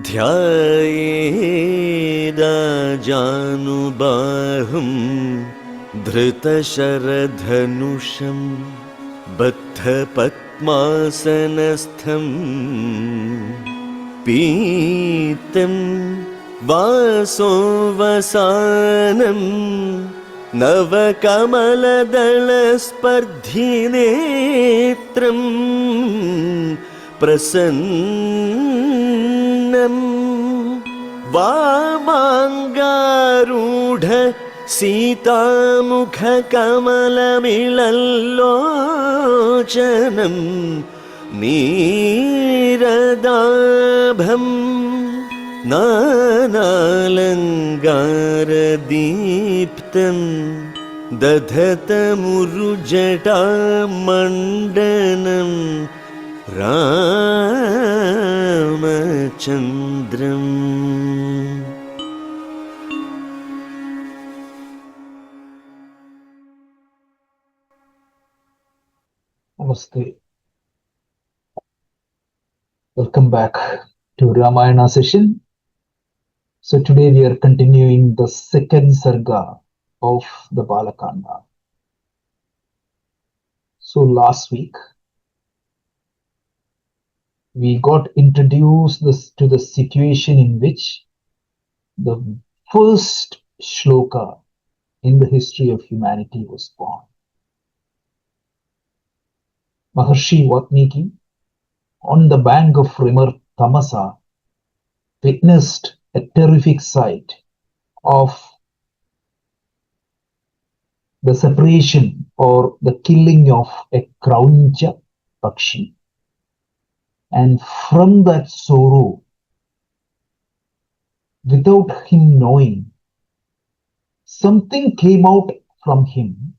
ध्यायेदाजानुबाहुं धृतशरधनुषं बद्धपद्मासनस्थं पीतं वासोवसानं नवकमलदलस्पर्धिनेत्रं प्रसन्नं वामाङ्गारूढ सीतामुखकमलमिलल्लोचनं नीरदाभं नानालङ्कारदीप्तं दधतमुरुजटामण्डनं रामचन्द्रम्. Namaste. Welcome back to Ramayana session. So today we are continuing the second Sarga of the Balakanda. So last week we got introduced to the situation in which the first shloka in the history of humanity was born. Maharshi Vatmiki, on the bank of river Tamasa, witnessed a terrific sight of the separation or the killing of a Krauncha Pakshi. And from that sorrow, without him knowing, something came out from him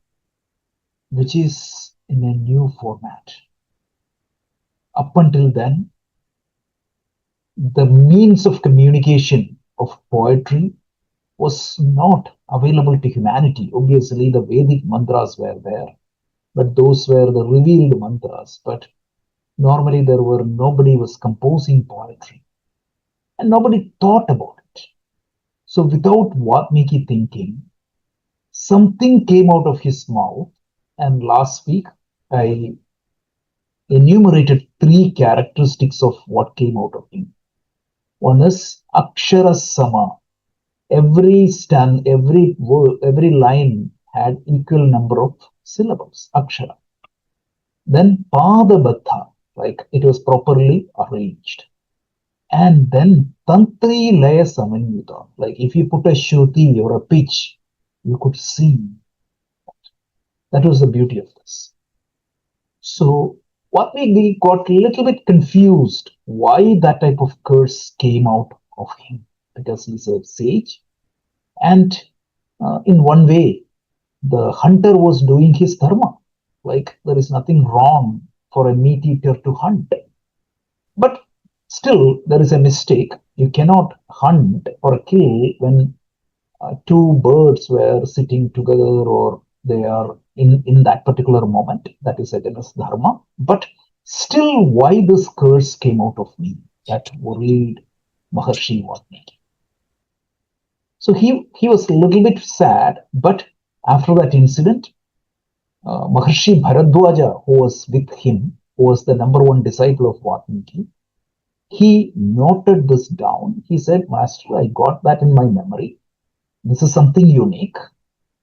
which is in a new format. Up until then, the means of communication of poetry was not available to humanity. Obviously, the Vedic mantras were there, but those were the revealed mantras. But normally nobody was composing poetry, and nobody thought about it. So without Vatmiki thinking, something came out of his mouth. And last week, I enumerated 3 characteristics of what came out of him. One is Akshara Sama. Every word, every line had equal number of syllables, Akshara. Then Padabaddha, like it was properly arranged. And then Tantri Laya Samanyuta, like if you put a Shruti or a pitch, you could sing. That was the beauty of this. So what we got a little bit confused why that type of curse came out of him, because he's a sage, and in one way the hunter was doing his dharma, like there is nothing wrong for a meat eater to hunt, but still there is a mistake. You cannot hunt or kill when 2 birds were sitting together or they are in that particular moment. That is against dharma. But still, why this curse came out of me? That worried Maharshi Vatmiki. So he was a little bit sad, but after that incident, Maharshi Bharadwaja, who was with him, who was the number 1 disciple of Vatmiki, he noted this down. He said, Master, I got that in my memory. This is something unique.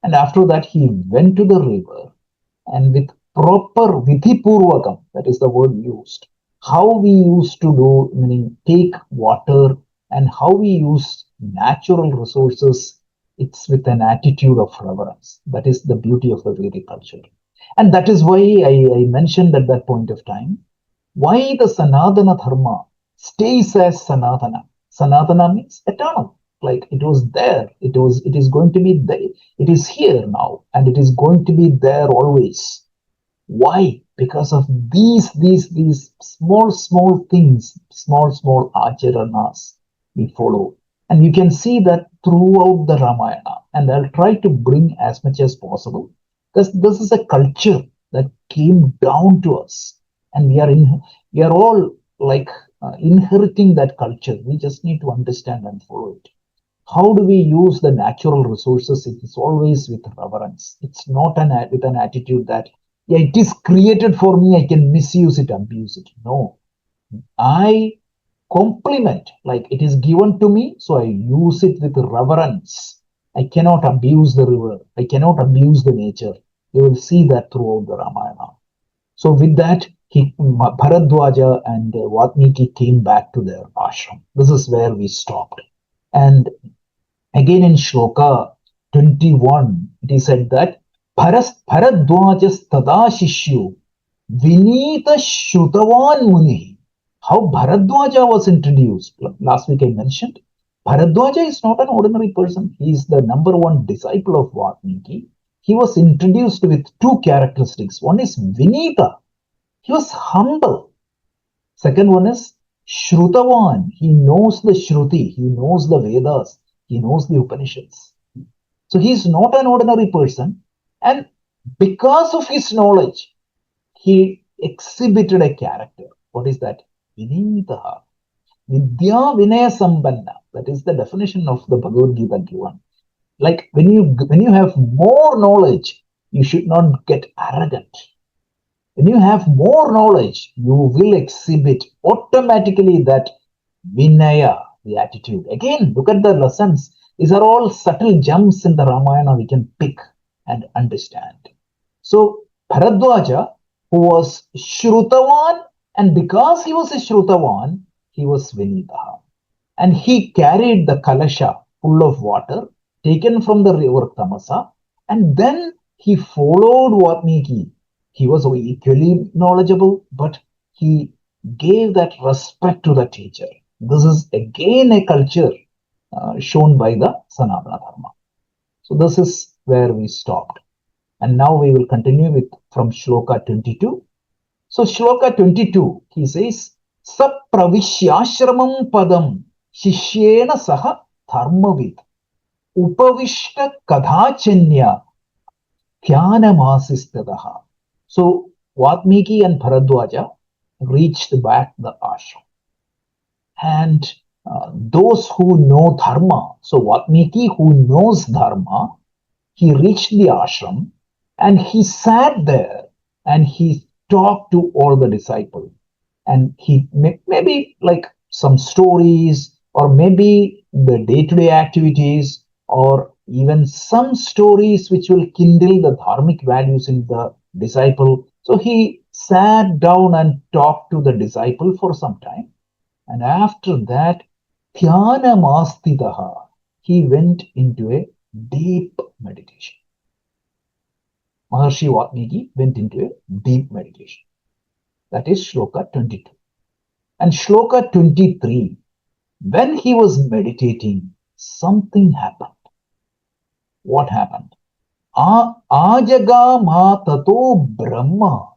And after that, he went to the river and with proper vidhipurvakam, that is the word used, how we used to do, meaning take water and how we use natural resources, it's with an attitude of reverence. That is the beauty of the Vedic culture. And that is why I mentioned at that point of time, why the Sanatana Dharma stays as Sanatana. Sanatana means eternal. Like it was there, it is going to be there, it is here now, and it is going to be there always. Why? Because of these small things, small acharanas we follow. And you can see that throughout the Ramayana. And I'll try to bring as much as possible, because this is a culture that came down to us. And we are all like inheriting that culture. We just need to understand and follow it. How do we use the natural resources? It is always with reverence. It's not with an attitude that, yeah, it is created for me, I can misuse it, abuse it. No, I compliment, like it is given to me, so I use it with reverence. I cannot abuse the river, I cannot abuse the nature. You will see that throughout the Ramayana. So with that, Bharadwaja and Vatmiki came back to their ashram. This is where we stopped. And again in Shloka 21, it is said that Bharadwajas tada shishyu Vinita Shrutavan Muni. How Bharadwaja was introduced. Last week I mentioned. Bharadwaja is not an ordinary person. He is the number one disciple of Valmiki. He was introduced with two characteristics. One is Vinita. He was humble. Second one is Shrutavan. He knows the Shruti. He knows the Vedas. He knows the Upanishads. So he is not an ordinary person. And because of his knowledge, he exhibited a character. What is that? Vinitaha. Vidya Vinaya Sambanna. That is the definition of the Bhagavad Gita given. Like when you have more knowledge, you should not get arrogant. When you have more knowledge, you will exhibit automatically that Vinaya, the attitude. Again, look at the lessons. These are all subtle gems in the Ramayana we can pick and understand. So Bharadwaja, who was Shrutavan, and because he was a Shrutavan, he was Vinitaha. And he carried the kalasha full of water taken from the river Tamasa, and then he followed Vatmiki. He was equally knowledgeable, but he gave that respect to the teacher. This is again a culture shown by the Sanatana Dharma. So this is where we stopped. And now we will continue with from Shloka 22. So Shloka 22, he says, Sapravishyashramam padam shishyena saha dharmavid upavishta kadhachanya dhyanamasistadaha. So Vatmiki and Bharadwaja reached back the ashram. And those who know dharma, so Vatmiki who knows dharma, he reached the ashram and he sat there and he talked to all the disciples. And he maybe like some stories or maybe the day-to-day activities or even some stories which will kindle the dharmic values in the disciple. So he sat down and talked to the disciple for some time. And after that, dhyana mastitaha, he went into a deep meditation. Maharshi Vatmiki went into a deep meditation. That is Shloka 22. And Shloka 23, when he was meditating, something happened. What happened? Ajagama tato Brahma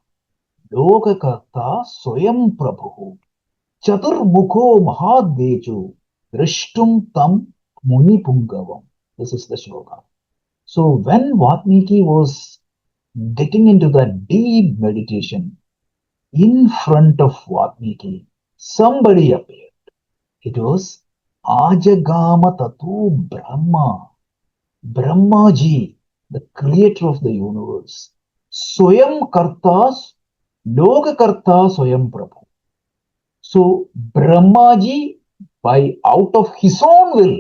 Lokakarta Soyam Prabhu Chaturmukho Mahadeju Drishtum Tam Muni Pungavam. This is the shloka. So when Vatmiki was getting into that deep meditation, in front of Vatmiki, somebody appeared. It was Ajagama Tatu Brahma. Brahmaji, the creator of the universe. Soyam Kartas, Loka Karta Soyam Prabhu. So Brahmaji, by out of his own will,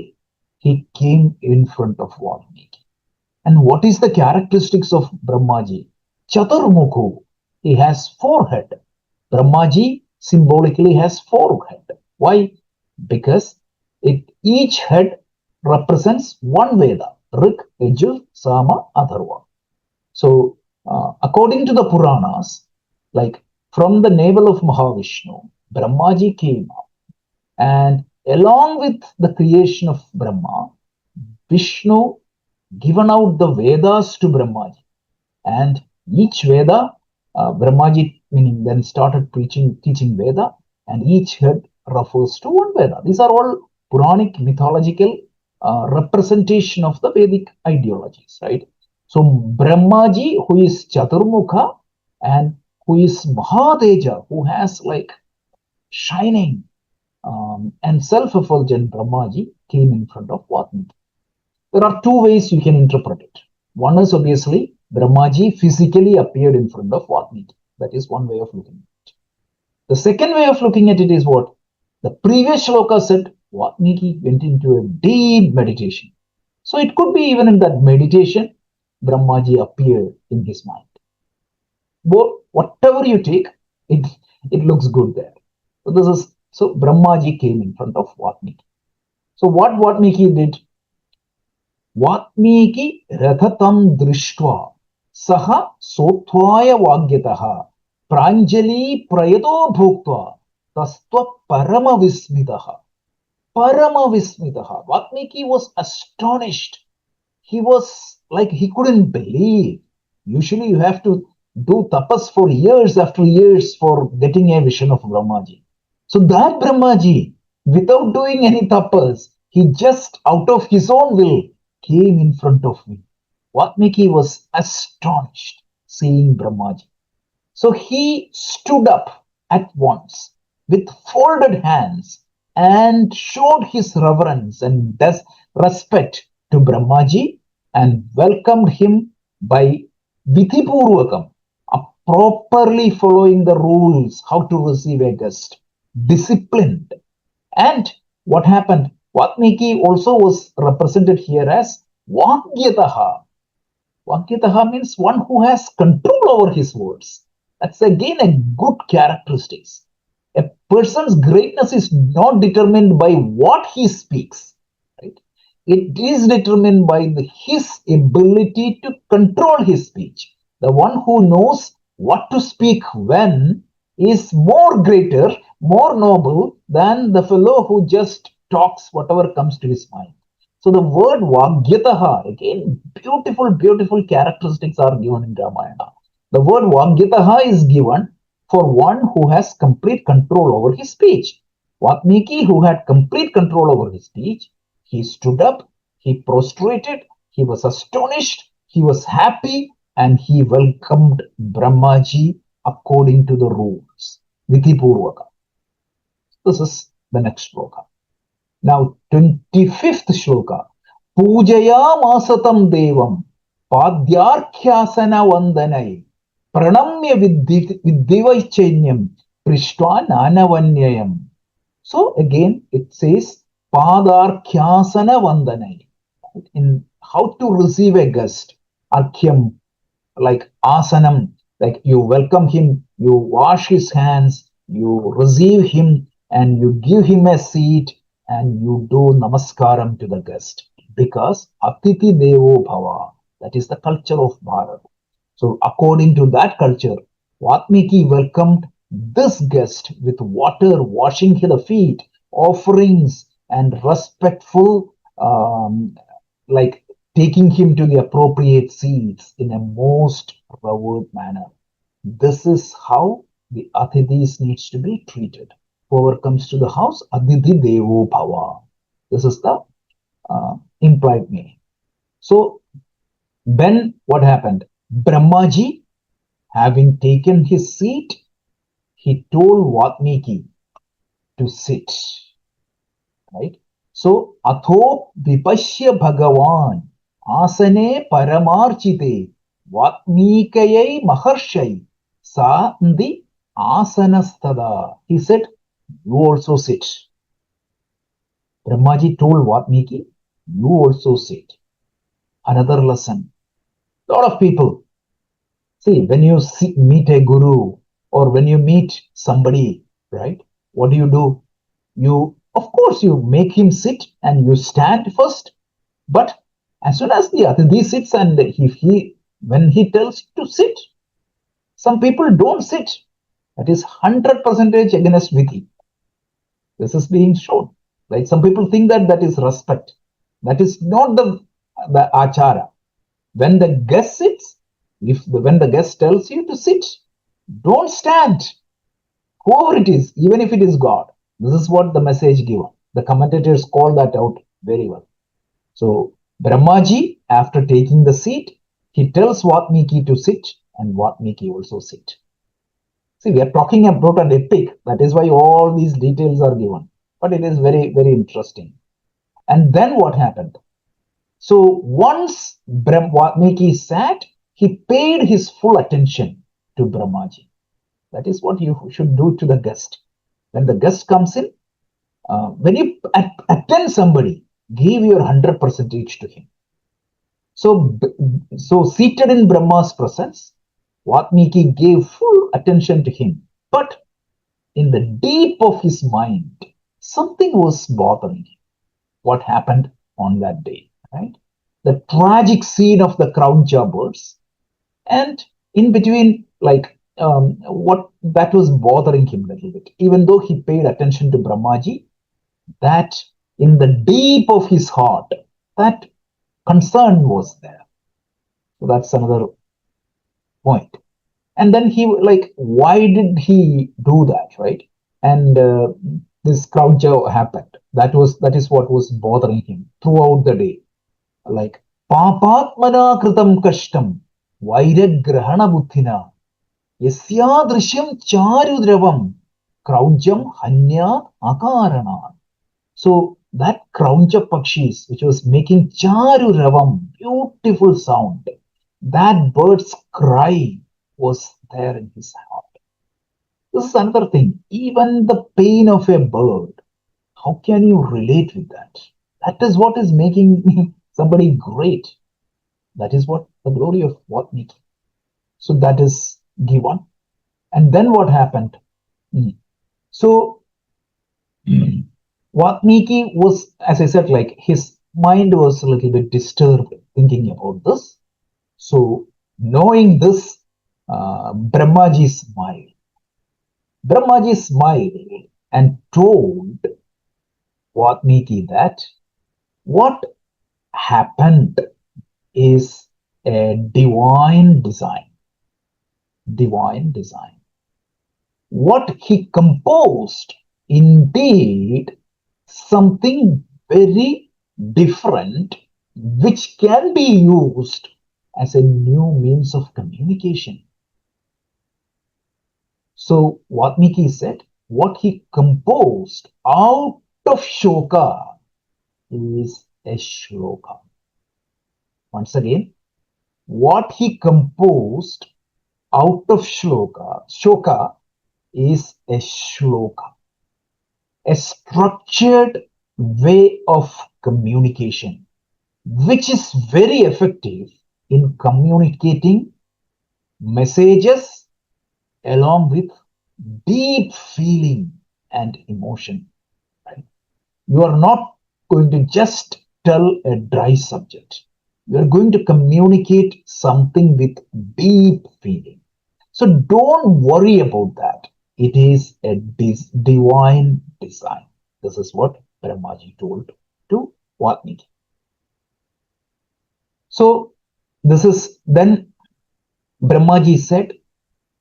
he came in front of Valmiki. And what is the characteristics of Brahmaji? Chaturmukhu, he has four heads. Brahmaji symbolically has four heads. Why? Because each head represents one Veda. Rik, Yajur, Sama, Atharva. So according to the Puranas, like from the navel of Mahavishnu, Brahmaji came up. And along with the creation of Brahma, Vishnu given out the Vedas to Brahmaji. And each Veda, Brahmaji meaning then started teaching Veda, and each head refers to one Veda. These are all Puranic mythological representation of the Vedic ideologies, right? So Brahmaji, who is Chaturmukha and who is Mahadeja, who has like shining and self-effulgent Brahmaji came in front of Valmiki. There are two ways you can interpret it. One is obviously Brahmaji physically appeared in front of Valmiki. That is one way of looking at it. The second way of looking at it is what? The previous shloka said Valmiki went into a deep meditation. So it could be even in that meditation, Brahmaji appeared in his mind. But whatever you take, it looks good there. So Brahmaji came in front of Valmiki. So what Valmiki did? Valmiki rathatam drishtva saha sotvaya vagyataha pranjali prayato bhuktva tastva parama vismitaha. Parama vismitaha. Valmiki was astonished. He was like he couldn't believe. Usually you have to do tapas for years after years for getting a vision of Brahmaji. So that Brahmaji, without doing any tapas, he just out of his own will came in front of me. Valmiki was astonished seeing Brahmaji. So he stood up at once with folded hands and showed his reverence and respect to Brahmaji and welcomed him by Vidhipurvakam, properly following the rules how to receive a guest, disciplined. And what happened? Valmiki also was represented here as Vagyataha. Vagyataha means one who has control over his words. That's again a good characteristic. A person's greatness is not determined by what he speaks, right? It is determined by his ability to control his speech. The one who knows what to speak when is more greater, more noble than the fellow who just talks whatever comes to his mind. So the word Vagyataha, again, beautiful characteristics are given in Ramayana. The word Vagyataha is given for one who has complete control over his speech. Valmiki, who had complete control over his speech, he stood up, he prostrated, he was astonished, he was happy, and he welcomed Brahmaji according to the rules. Vidhipurvaka. This is the next shloka. Now, 25th shloka. Pujaya masatam devam padyarkhyasana vandanai pranamya viddivaichanyam prishtva nanavanyayam. So again, it says padarkhyasana vandanai. In how to receive a guest, arkyam, like asanam, like you welcome him, you wash his hands, you receive him, and you give him a seat, and you do namaskaram to the guest. Because Atiti Devo Bhava, that is the culture of Bharat. So according to that culture, Valmiki welcomed this guest with water, washing the feet, offerings, and respectful, like taking him to the appropriate seats in a most revered manner. This is how the Athidis needs to be treated. Whoever comes to the house, Aditi Devo Bhava. This is the implied meaning. So then what happened? Brahmaji, having taken his seat, he told Valmiki to sit. Right? So, Atho Vipashya Bhagavan Asane Paramarchite Valmikayai Maharshai Sandi Asanastada. He said, you also sit. Brahmaji told Valmiki, you also sit. Another lesson. A lot of people, see, when you meet a guru or when you meet somebody, right, what do? You, of course, you make him sit and you stand first. But as soon as the Atithi sits and when he tells you to sit, some people don't sit. That is 100% against Vidhi. This is being shown. Like some people think that is respect. That is not the achara. When the guest sits, when the guest tells you to sit, don't stand. Whoever it is, even if it is God. This is what the message given. The commentators call that out very well. So Brahmaji, after taking the seat, he tells Valmiki to sit, and Valmiki also sit. See, we are talking about an epic. That is why all these details are given. but it is very, very interesting. And then what happened? So once Valmiki sat, he paid his full attention to Brahmaji. That is what you should do to the guest. When the guest comes in, when you attend somebody, give your 100% to him. So seated in Brahma's presence, Valmiki gave full attention to him. But in the deep of his mind, something was bothering him. What happened on that day, right? The tragic scene of the crown jobbers, and in between, what that was bothering him a little bit. Even though he paid attention to Brahmaji, that in the deep of his heart, that concern was there. So that's another point. And then why did he do that, right? And this crowd job happened. That is what was bothering him throughout the day. Like papatmana kritam kashtam vairagrahana buddhina yasyadrishyam charudravam kraujam hanya akarana. So that krauncha pakshis, which was making charuravam, beautiful sound, that bird's cry was there in his heart. This is another thing. Even the pain of a bird, how can you relate with that? That is what is making somebody great. That is what the glory of Valmiki. So that is given. And then what happened? So Valmiki was, as I said, like his mind was a little bit disturbed thinking about this. So knowing this, Brahmaji smiled. Brahmaji smiled and told Valmiki that what happened is a divine design. Divine design. What he composed, indeed, something very different, which can be used as a new means of communication. So Valmiki said, what he composed out of shoka is a shloka. Once again, what he composed out of shoka is a shloka, a structured way of communication, which is very effective in communicating messages along with deep feeling and emotion. Right? You are not going to just tell a dry subject. You are going to communicate something with deep feeling. So don't worry about that. It is a divine design. This is what Brahmaji told to Valmiki. So this is then Brahmaji said,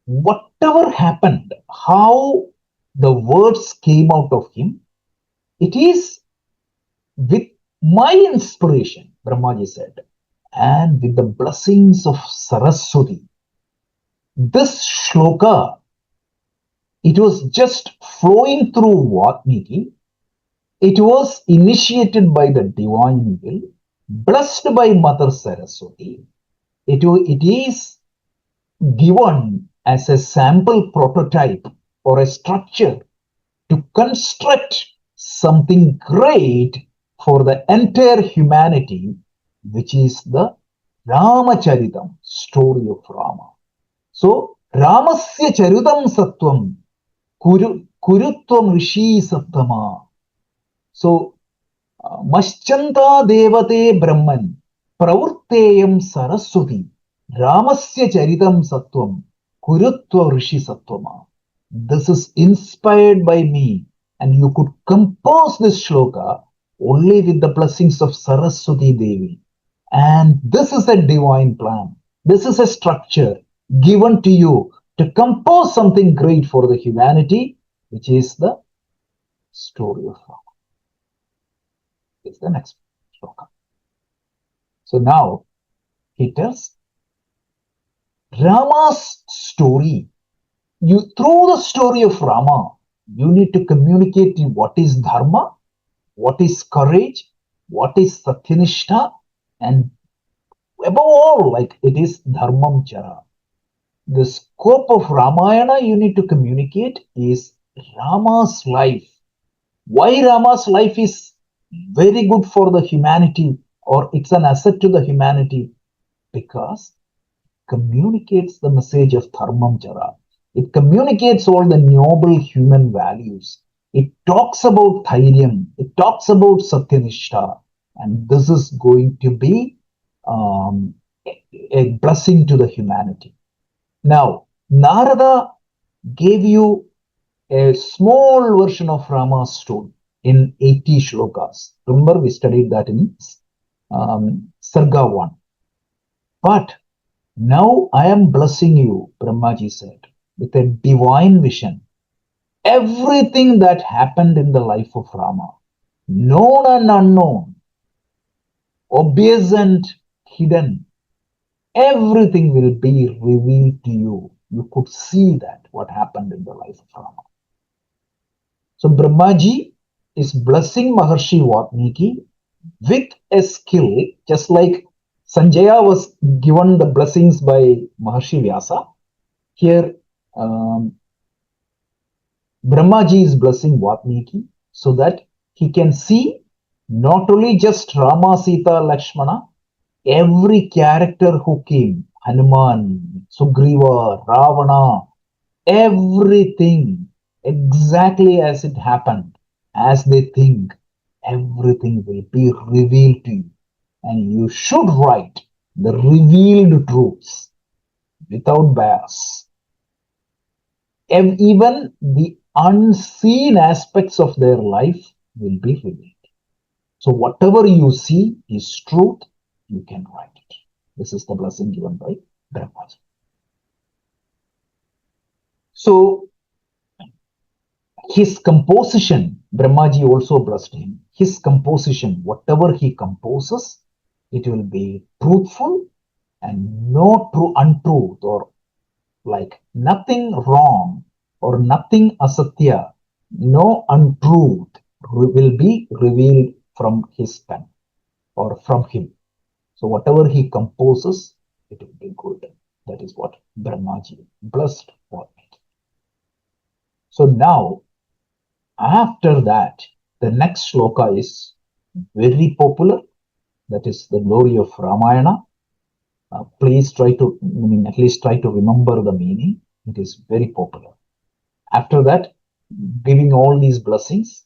whatever happened, how the words came out of him, it is with my inspiration, Brahmaji said, and with the blessings of Saraswati. This shloka, it was just flowing through Valmiki. It was initiated by the divine will, blessed by Mother Saraswati. It is given as a sample prototype or a structure to construct something great for the entire humanity, which is the Ramacharitam, story of Rama. So, Ramasya Charitam Sattvam, Kurutvam Rishi Sattama. So, Maschanta Devate Brahman, Pravurteyam Saraswati, Ramasya Charitam Sattvam, Kurutva Rishi Sattvama. This is inspired by me, and you could compose this shloka only with the blessings of Saraswati Devi. And this is a divine plan. This is a structure given to you to compose something great for the humanity, which is the story of Rama. It's the next shloka. So now he tells Rama's story. Through the story of Rama, You need to communicate what is dharma, what is courage, what is satyanishta, and above all, like it is dharmam chara. The scope of Ramayana you need to communicate is Rama's life. Why Rama's life is very good for the humanity, or it's an asset to the humanity? Because communicates the message of Dharmam Chara. It communicates all the noble human values. It talks about Thairyam. It talks about Satyanishta. And this is going to be um, a blessing to the humanity. Now, Narada gave you a small version of Rama's story in 80 shlokas. Remember, we studied that in Sarga 1. But now I am blessing you, Brahmaji said, with a divine vision. Everything that happened in the life of Rama, known and unknown, obvious and hidden, everything will be revealed to you. You could see that, what happened in the life of Rama. So Brahmaji is blessing Maharshi Valmiki with a skill, just like Sanjaya was given the blessings by Maharshi Vyasa. Here, Brahmaji is blessing Valmiki so that he can see not only just Rama, Sita, Lakshmana, every character who came, Hanuman, Sugriva, Ravana, everything exactly as it happened, as they think, everything will be revealed to you. And you should write the revealed truths without bias. And even the unseen aspects of their life will be revealed. So whatever you see is truth, you can write it. This is the blessing given by Brahmaji. So his composition, Brahmaji also blessed him. His composition, whatever he composes, it will be truthful and no true untruth, or like nothing wrong or nothing asatya, no untruth will be revealed from his pen or from him. So whatever he composes, it will be good. That is what Brahmaji blessed for it. So now, after that, the next shloka is very popular. That is the glory of Ramayana. Please try to, at least try to remember the meaning. It is very popular. After that, giving all these blessings,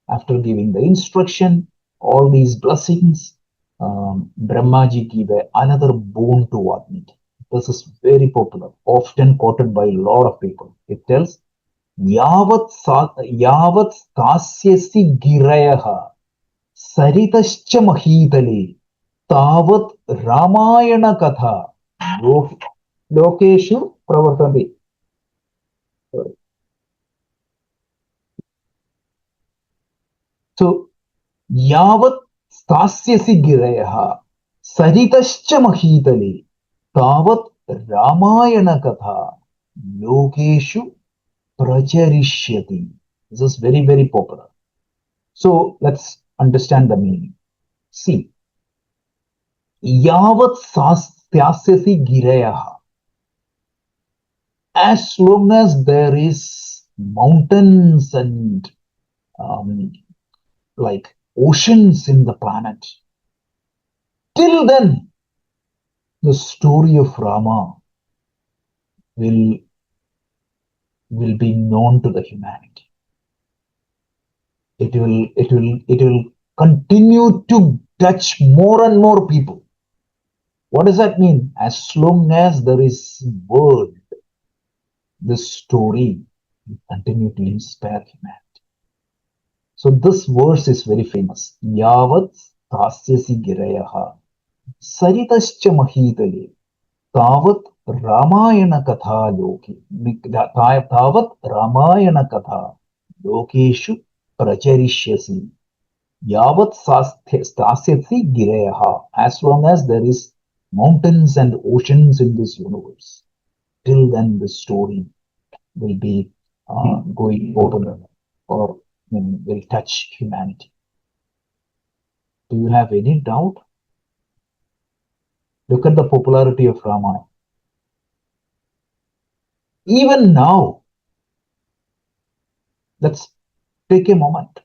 after giving the instruction, all these blessings, Brahmaji gave another boon to Valmiki. This is very popular, often quoted by a lot of people. It tells, Yavat kasyasi girayaha saritascha mahitale tavat Ramayana katha lokeshu pravartante. So, Yavat stasyasi girayaha saritascha mahitale tavat Ramayana katha lokeshu pracharishyati. This is very, very popular. So, let's understand the meaning. See, Yavat stasyasi girayaha. As long as there is mountains and like oceans in the planet, till then the story of Rama will be known to the humanity. It will continue to touch more and more people. What does that mean? As long as there is world, the story will continue to inspire humanity. So this verse is very famous. Yavat tasyasi girayaha saritascha mahitale tavat Ramayana katha loke tavat Ramayana katha lokeshu pracharishyasi. Yavat stasyasi girayaha. As long as there is mountains and oceans in this universe, till then the story will be going forward. or will touch humanity. Do you have any doubt? Look at the popularity of Ramayana. Even now, let's take a moment.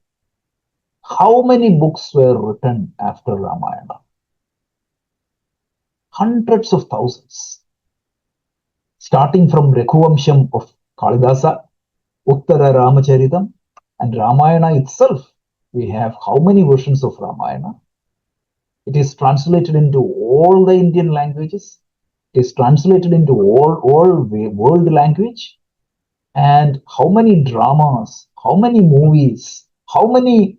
How many books were written after Ramayana? Hundreds of thousands. Starting from Raghuvamsham of Kalidasa, Uttara Ramacharitam, and Ramayana itself. We have how many versions of Ramayana? It is translated into all the Indian languages. It is translated into all world language. And how many dramas, how many movies, how many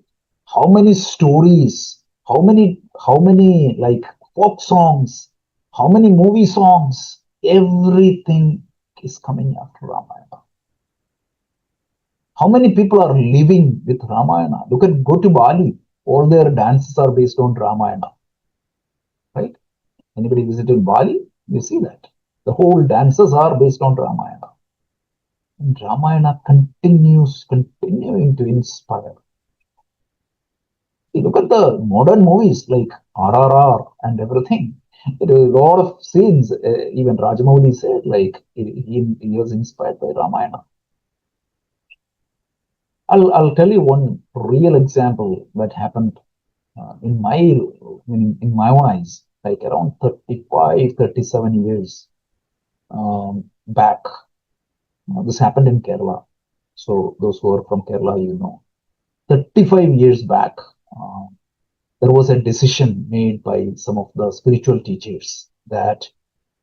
stories, how many like folk songs, how many movie songs, everything is coming after Ramayana. How many people are living with Ramayana? Go to Bali, all their dances are based on Ramayana, right? Anybody visited Bali? You see that. The whole dances are based on Ramayana. And Ramayana continuing to inspire. You look at the modern movies like RRR and everything. There are a lot of scenes. Even Rajamouli said, like he was inspired by Ramayana. I'll tell you one real example that happened in my own eyes, like around 35, 37 years back. This happened in Kerala. So those who are from Kerala, 35 years back, there was a decision made by some of the spiritual teachers that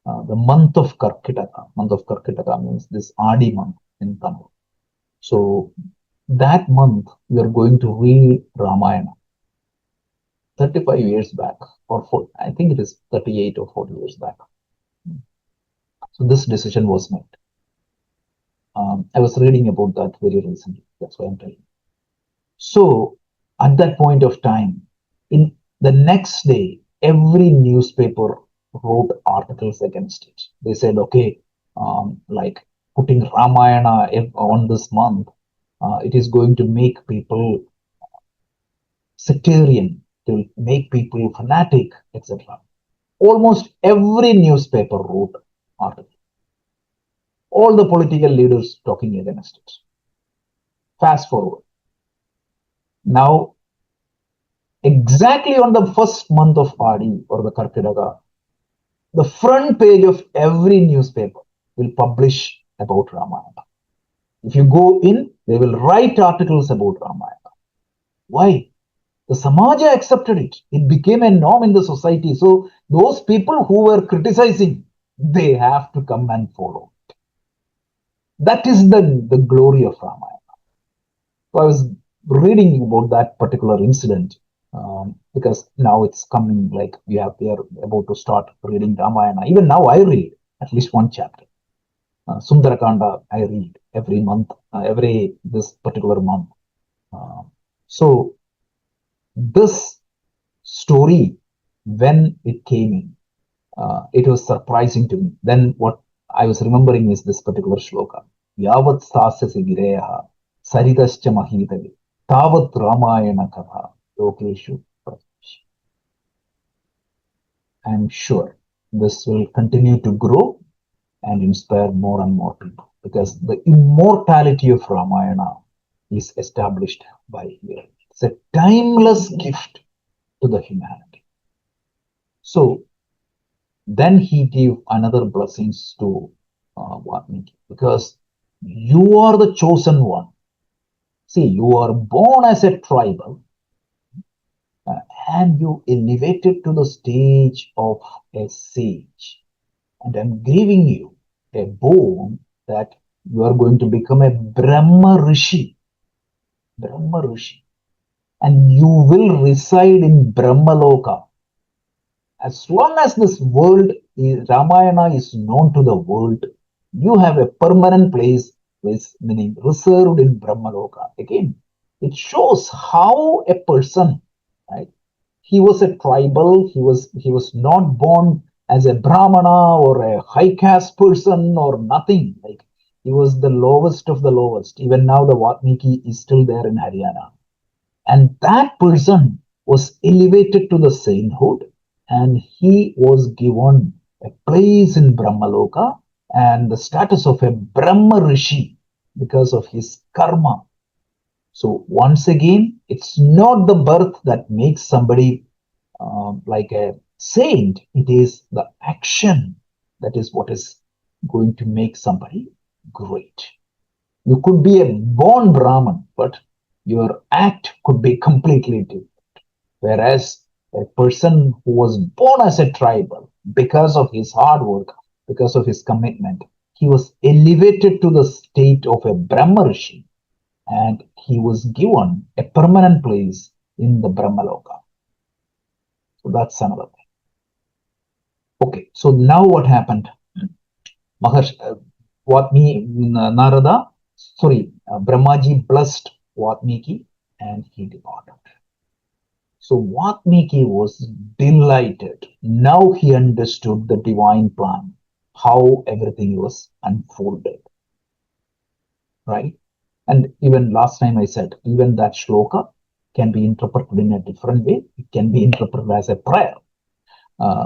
the month of Karkitaka means this Adi month in Tamil. So that month we are going to read Ramayana. 35 years back, or I think it is 38 or 40 years back. So this decision was made. I was reading about that very recently. That's why I'm telling you. So at that point of time, in the next day, every newspaper wrote articles against it. They said, okay, like putting Ramayana on this month, it is going to make people sectarian, it will make people fanatic, etc. Almost every newspaper wrote articles. All the political leaders talking against it. Fast forward. Now, exactly on the first month of Adi or the Karkitaka, the front page of every newspaper will publish about Ramayana. If you go in, they will write articles about Ramayana. Why? The Samaja accepted it. It became a norm in the society. So those people who were criticizing, they have to come and follow. That is the glory of Ramayana. So I was reading about that particular incident because now it's coming, like we are about to start reading Ramayana. Even now I read at least one chapter. Sundarakanda I read every month, this particular month. So this story, when it came in, it was surprising to me. Then what I was remembering is this particular shloka. Yavat sasya gireha saritascha mahitave tavat ramayana katha lokeshu. I am sure this will continue to grow and inspire more and more people because the immortality of Ramayana is established by here. It's a timeless gift to the humanity. So then he gave another blessings to Valmiki because you are the chosen one. See, you are born as a tribal and you elevated to the stage of a sage. And I'm giving you a boon that you are going to become a Brahma Rishi. Brahma Rishi. And you will reside in Brahmaloka. As long as this world, Ramayana is known to the world, you have a permanent place, meaning reserved in Brahmaloka. Again, it shows how a person, right? He was a tribal, he was not born as a Brahmana or a high caste person or nothing. Like He was the lowest of the lowest. Even now, the Valmiki is still there in Haryana. And that person was elevated to the sainthood, and he was given a place in Brahmaloka and the status of a Brahma Rishi because of his karma. So once again, it's not the birth that makes somebody like a saint. It is the action that is what is going to make somebody great. You could be a born Brahman, but your act could be completely different. Whereas a person who was born as a tribal, because of his hard work, because of his commitment, he was elevated to the state of a Brahma Rishi, and he was given a permanent place in the Brahmaloka. So that's another thing. Okay, so now what happened? Brahmaji blessed Vatmiki and he departed. So Vatmiki was delighted. Now he understood the divine plan, how everything was unfolded. Right? And even last time I said, even that shloka can be interpreted in a different way. It can be interpreted as a prayer.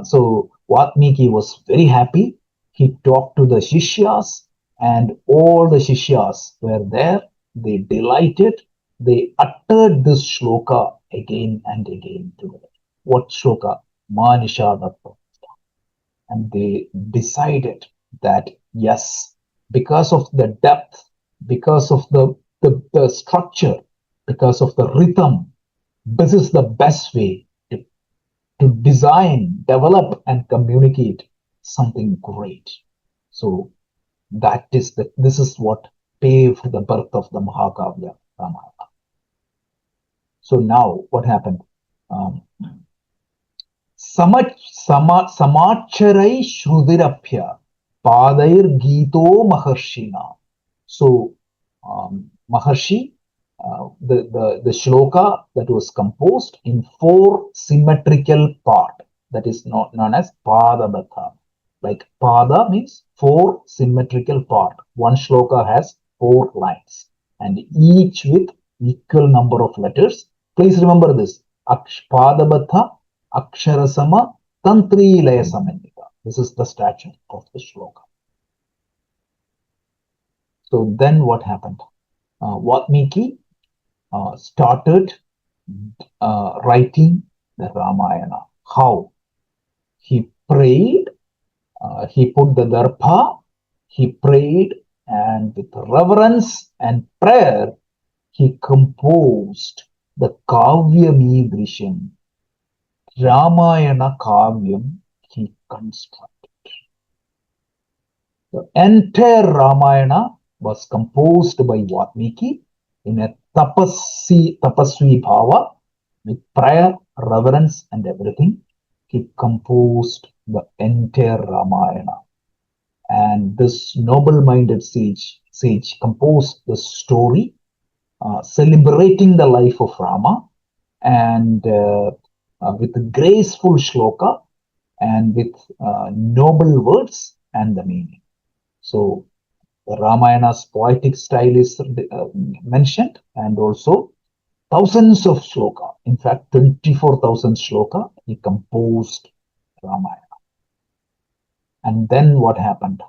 So Vatmiki was very happy. He talked to the Shishyas, and all the Shishyas were there. They delighted. They uttered this shloka again and again together. What shloka? Manishadatta. And they decided that yes, because of the depth, because of the structure, because of the rhythm, this is the best way to design, develop, and communicate something great. So this is what paved the birth of the Mahakavya Ramayana. So now what happened? Samacharai Shrudirapya Padair Gito Maharshina. So Maharshi, the shloka that was composed in 4 symmetrical parts, that is known as Padabatha. Like Pada means 4 symmetrical parts. One shloka has 4 lines, and each with equal number of letters. Please remember this. Padabatha, Aksharasama, Tantri Laya Samanyika. This is the structure of the shloka. So then what happened? Valmiki started writing the Ramayana. How? He prayed, he put the darpa, he prayed, and with reverence and prayer, he composed the Kavyam Idrisham, Ramayana Kavyam, he constructed. The entire Ramayana was composed by Valmiki in a tapasvi bhava, with prayer, reverence, and everything. He composed the entire Ramayana. And this noble-minded sage composed the story, celebrating the life of Rama, and with graceful shloka, and with noble words and the meaning. So the Ramayana's poetic style is mentioned, and also thousands of shloka. In fact, 24,000 shloka he composed Ramayana. And then what happened?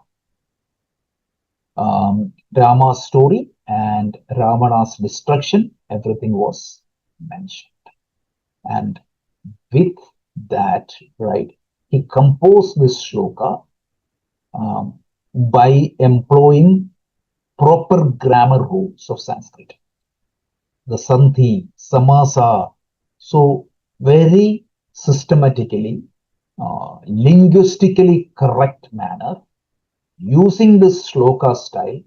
Rama's story and Ravana's destruction, everything was mentioned. And with that, right, he composed this shloka by employing proper grammar rules of Sanskrit. The Sandhi, Samasa. So very systematically, linguistically correct manner, using this shloka style,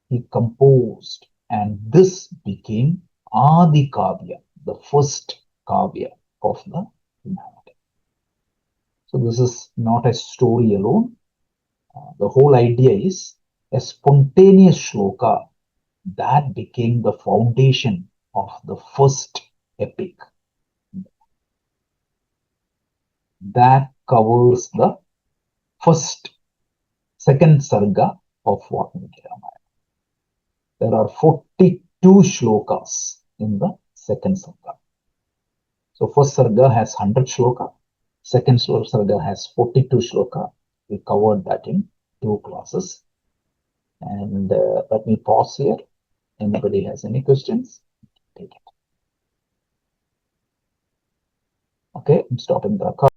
he composed, and this became Adi Kavya, the first Kavya of the humanity. So this is not a story alone. The whole idea is a spontaneous shloka that became the foundation of the first epic. That covers the second Sarga of Valmiki Ramayana. there are 42 shlokas in the second Sarga. So first Sarga has 100 shloka, second Sarga has 42 shloka. We covered that in 2 classes. And let me pause here. Anybody has any questions? Take it. Okay, I'm stopping the